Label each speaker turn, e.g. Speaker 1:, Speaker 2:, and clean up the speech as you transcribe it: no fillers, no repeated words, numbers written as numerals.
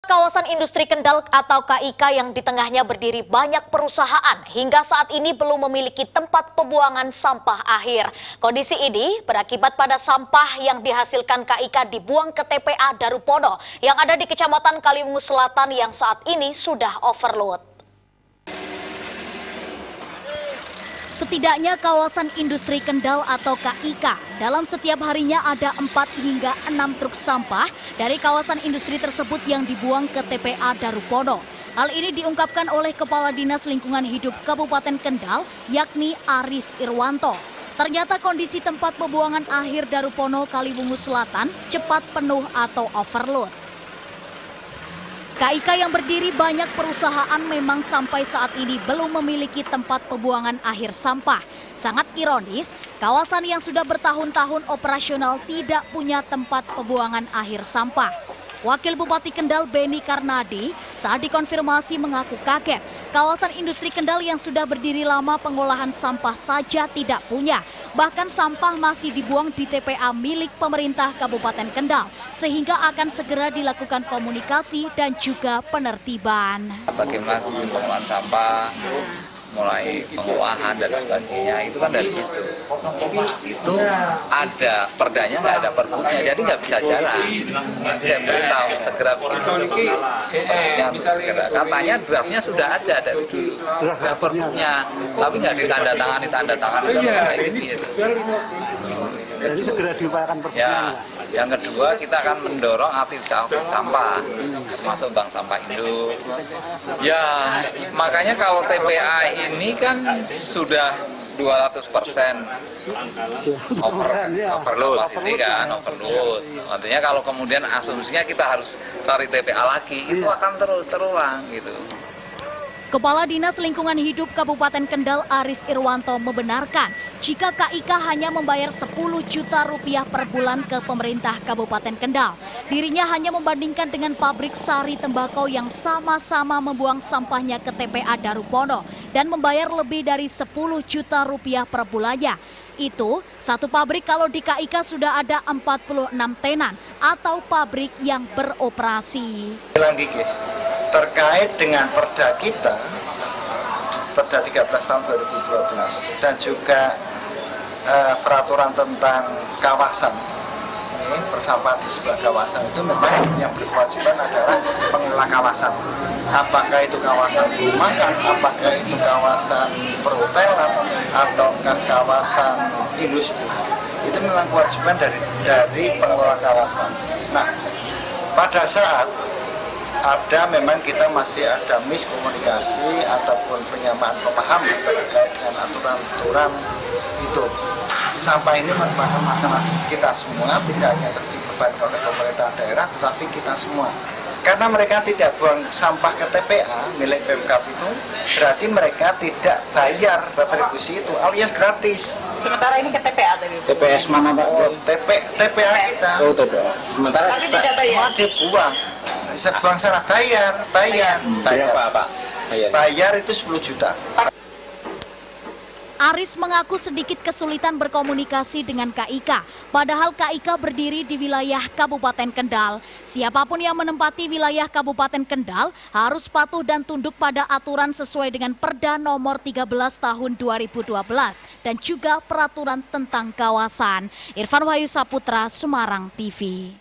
Speaker 1: Kawasan Industri Kendal atau KIK yang di tengahnya berdiri banyak perusahaan hingga saat ini belum memiliki tempat pembuangan sampah akhir. Kondisi ini berakibat pada sampah yang dihasilkan KIK dibuang ke TPA Darupono yang ada di Kecamatan Kaliwungu Selatan yang saat ini sudah overload. Setidaknya kawasan Industri Kendal atau KIK dalam setiap harinya ada 4 hingga 6 truk sampah dari kawasan industri tersebut yang dibuang ke TPA Darupono. Hal ini diungkapkan oleh Kepala Dinas Lingkungan Hidup Kabupaten Kendal, yakni Aris Irwanto. Ternyata kondisi tempat pembuangan akhir Darupono Kaliwungu Selatan cepat penuh atau overload. KIK yang berdiri banyak perusahaan memang sampai saat ini belum memiliki tempat pembuangan akhir sampah. Sangat ironis, kawasan yang sudah bertahun-tahun operasional tidak punya tempat pembuangan akhir sampah. Wakil Bupati Kendal Beni Karnadi saat dikonfirmasi mengaku kaget. Kawasan industri Kendal yang sudah berdiri lama pengolahan sampah saja tidak punya. Bahkan sampah masih dibuang di TPA milik pemerintah Kabupaten Kendal. Sehingga akan segera dilakukan komunikasi dan juga penertiban.
Speaker 2: Bagaimana sistem pengolahan sampah, mulai pengolahan dan sebagainya, itu kan dari situ. Itu ada perdanya, nggak ada perbuknya, jadi nggak bisa jalan. Saya beritahu segera bikin segera. Katanya draftnya sudah ada dari dulu, draft perbuknya, tapi nggak ditandatangani gitu.
Speaker 3: Jadi segera diupayakan perbuknya.
Speaker 2: Ya. Yang kedua, kita akan mendorong aktivitas sampah, masuk bank sampah induk. Ya, makanya kalau TPA ini kan sudah 200% overload, overload. Artinya kalau kemudian asumsinya kita harus cari TPA lagi, itu akan terus terulang gitu.
Speaker 1: Kepala Dinas Lingkungan Hidup Kabupaten Kendal Aris Irwanto membenarkan jika KIK hanya membayar 10 juta rupiah per bulan ke pemerintah Kabupaten Kendal. Dirinya hanya membandingkan dengan pabrik sari tembakau yang sama-sama membuang sampahnya ke TPA Darupono dan membayar lebih dari 10 juta rupiah per bulannya. Itu satu pabrik kalau di KIK sudah ada 46 tenan atau pabrik yang beroperasi.
Speaker 4: Terkait dengan perda kita, perda 13 tahun 2012 dan juga peraturan tentang kawasan persampahan di sebelah kawasan, itu memang yang berkewajiban adalah pengelola kawasan. Apakah itu kawasan perumahan, apakah itu kawasan perhotelan, ataukah kawasan industri, itu memang kewajiban dari pengelola kawasan. Nah, pada saat memang kita masih ada miskomunikasi ataupun penyamaan pemahaman terkait dengan aturan-aturan itu. Sampah ini merupakan masalah kita semua, tidak hanya dibebankan oleh pemerintah daerah, tetapi kita semua. Karena mereka tidak buang sampah ke TPA milik Pemkab itu, berarti mereka tidak bayar retribusi itu, alias gratis.
Speaker 5: Sementara ini ke TPA tadi.
Speaker 3: TPS mana Pak?
Speaker 4: Oh, TPA kita.
Speaker 3: Oh, TPA. Sementara
Speaker 5: tapi tidak bayar.
Speaker 4: Semua dibuang. Sebuang sana bayar.
Speaker 3: Pak?
Speaker 4: Bayar itu 10 juta.
Speaker 1: Aris mengaku sedikit kesulitan berkomunikasi dengan KIK, padahal KIK berdiri di wilayah Kabupaten Kendal. Siapapun yang menempati wilayah Kabupaten Kendal harus patuh dan tunduk pada aturan sesuai dengan Perda nomor 13 tahun 2012 dan juga peraturan tentang kawasan. Irfan Wahyu Saputra, Semarang TV.